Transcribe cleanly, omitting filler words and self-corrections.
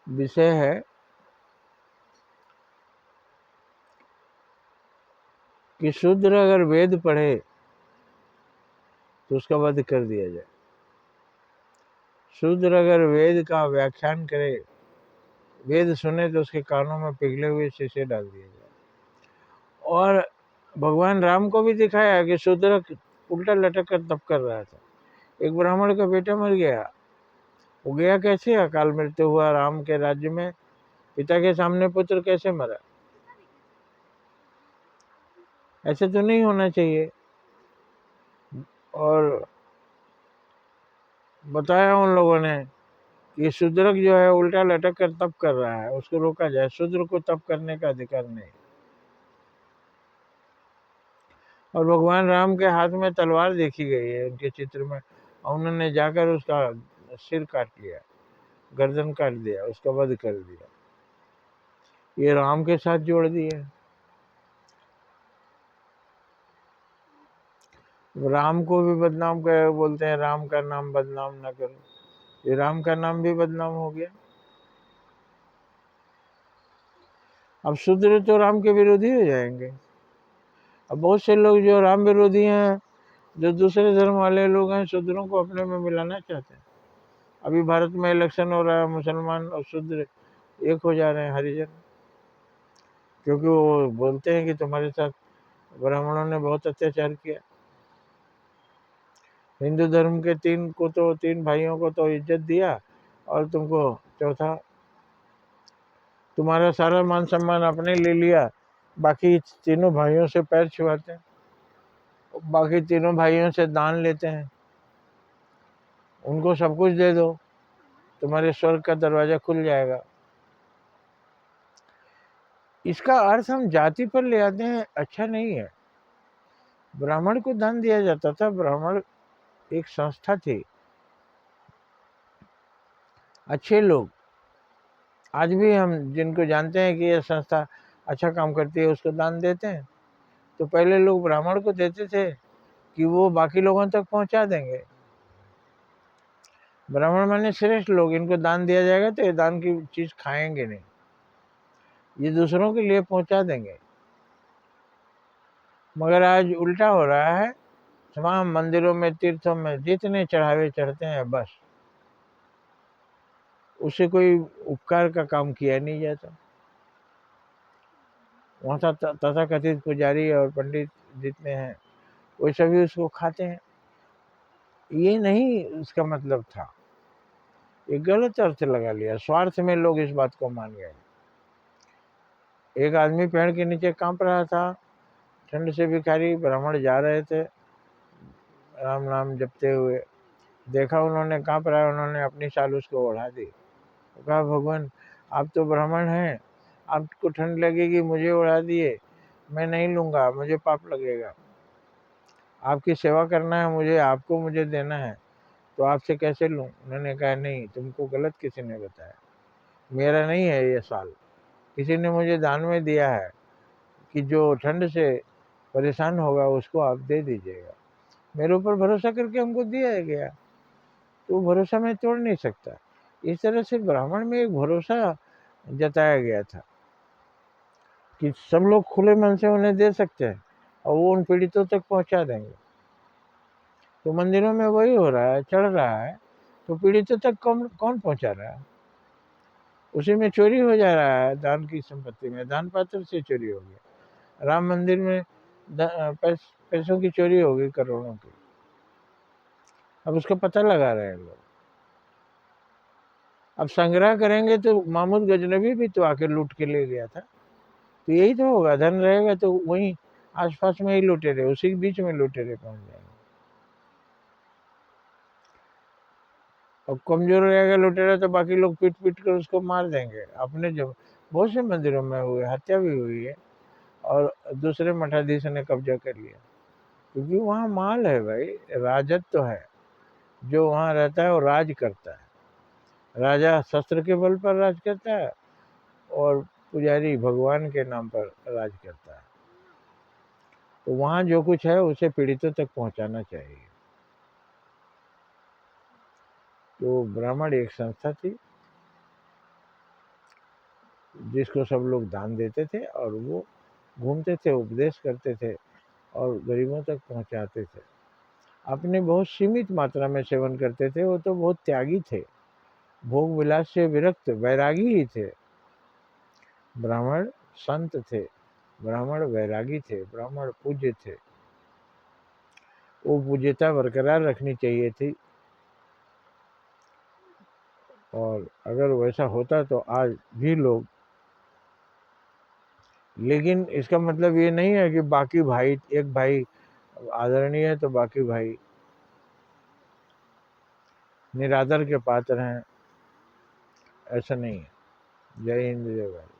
विषय है कि शूद्र अगर वेद पढ़े तो उसका वध कर दिया जाए, शूद्र अगर वेद का व्याख्यान करे, वेद सुने तो उसके कानों में पिघले हुए शीशे डाल दिए जाए। और भगवान राम को भी दिखाया कि शूद्र उल्टा लटक कर तप कर रहा था। एक ब्राह्मण का बेटा मर गया, वो गया कैसे? अकाल मृत्यु हुआ राम के राज्य में, पिता के सामने पुत्र कैसे मरा? ऐसे तो नहीं होना चाहिए। और बताया उन लोगों ने कि शूद्रक जो है उल्टा लटक कर तप कर रहा है, उसको रोका जाए, शूद्र को तप करने का अधिकार नहीं। और भगवान राम के हाथ में तलवार देखी गई है उनके चित्र में, और उन्होंने जाकर उसका सिर काट लिया, गर्दन काट दिया, उसका वध कर दिया। ये राम के साथ जोड़ दिए। राम को भी बदनाम कर बोलते हैं, राम का नाम बदनाम ना करो। ये राम का नाम भी बदनाम हो गया। अब शूद्र तो राम के विरोधी हो जाएंगे। अब बहुत से लोग जो राम विरोधी हैं, जो दूसरे धर्म वाले लोग हैं, शूद्रों को अपने में मिलाना चाहते हैं। अभी भारत में इलेक्शन हो रहा है, मुसलमान और शूद्र एक हो जा रहे हैं, हरिजन, क्योंकि वो बोलते हैं कि तुम्हारे साथ ब्राह्मणों ने बहुत अत्याचार किया। हिंदू धर्म के तीन भाइयों को तो इज्जत दिया, और तुमको चौथा, तुम्हारा सारा मान सम्मान आपने ले लिया, बाकी तीनों भाइयों से पैर छुआते हैं, बाकी तीनों भाइयों से दान लेते हैं, उनको सब कुछ दे दो, तुम्हारे स्वर्ग का दरवाजा खुल जाएगा। इसका अर्थ हम जाति पर ले आते हैं, अच्छा नहीं है। ब्राह्मण को दान दिया जाता था, ब्राह्मण एक संस्था थी, अच्छे लोग आज भी हम जिनको जानते हैं कि यह संस्था अच्छा काम करती है, उसको दान देते हैं। तो पहले लोग ब्राह्मण को देते थे कि वो बाकी लोगों तक पहुंचा देंगे। ब्राह्मण माने श्रेष्ठ लोग, इनको दान दिया जाएगा तो ये दान की चीज खाएंगे नहीं, ये दूसरों के लिए पहुंचा देंगे। मगर आज उल्टा हो रहा है, तमाम मंदिरों में, तीर्थों में जितने चढ़ावे चढ़ते हैं, बस उससे कोई उपकार का काम किया नहीं जाता। वहाँ तथाकथित पुजारी और पंडित जितने हैं, वो सभी उसको खाते हैं। ये नहीं उसका मतलब था, ये गलत अर्थ लगा लिया, स्वार्थ में लोग इस बात को मान गए। एक आदमी पेड़ के नीचे कांप रहा था, ठंड से भिखारी, ब्राह्मण जा रहे थे राम नाम जपते हुए, देखा उन्होंने कांप रहा है, उन्होंने अपनी शाल उसको ओढ़ा दी। कहा, भगवान आप तो ब्राह्मण हैं, आपको ठंड लगेगी, मुझे उड़ा दिए, मैं नहीं लूंगा, मुझे पाप लगेगा। आपकी सेवा करना है मुझे, आपको मुझे देना है, तो आपसे कैसे लूं? उन्होंने कहा, नहीं, तुमको गलत किसी ने बताया, मेरा नहीं है ये साल, किसी ने मुझे दान में दिया है कि जो ठंड से परेशान होगा उसको आप दे दीजिएगा। मेरे ऊपर भरोसा करके हमको दिया गया, तो भरोसा मैं तोड़ नहीं सकता। इस तरह से ब्राह्मण में एक भरोसा जताया गया था कि सब लोग खुले मन से उन्हें दे सकते हैं और वो उन पीड़ितों तक पहुंचा देंगे। तो मंदिरों में वही हो रहा है, चढ़ रहा है, तो पीड़ितों तक कौन कौन पहुंचा रहा है? उसी में चोरी हो जा रहा है, दान की संपत्ति में, दान पात्र से चोरी हो गया। राम मंदिर में पैसों की चोरी हो गई, करोड़ों की। अब उसका पता लगा रहे हैं लोग। अब संग्रह करेंगे तो महमूद गजनबी भी तो आके लूट के ले गया था, तो यही तो होगा, धन रहेगा तो वहीं आसपास में ही लुटेरे, उसी के बीच में लुटेरे पहुंच जाएंगे। और कमजोर रहेगा लुटेरा तो बाकी लोग पीट पीट कर उसको मार देंगे। अपने जो बहुत से मंदिरों में हुए, हत्या भी हुई है, और दूसरे मठाधीश ने कब्जा कर लिया, क्योंकि वहाँ माल है भाई, राजत्व तो है, जो वहाँ रहता है वो राज करता है। राजा शस्त्र के बल पर राज करता है, और पुजारी भगवान के नाम पर राज करता है। तो वहाँ जो कुछ है उसे पीड़ितों तक पहुँचाना चाहिए। तो ब्राह्मण एक संस्था थी, जिसको सब लोग दान देते थे और वो घूमते थे, उपदेश करते थे और गरीबों तक पहुंचाते थे। अपने बहुत सीमित मात्रा में सेवन करते थे, वो तो बहुत त्यागी थे, भोग विलास से विरक्त वैरागी ही थे। ब्राह्मण संत थे, ब्राह्मण वैरागी थे, ब्राह्मण पूज्य थे। वो पूज्यता बरकरार रखनी चाहिए थी, और अगर वैसा होता तो आज भी लोग, लेकिन इसका मतलब ये नहीं है कि बाकी भाई, एक भाई आदरणीय है तो बाकी भाई निरादर के पात्र हैं, ऐसा नहीं है। जय हिंद, जय भारत।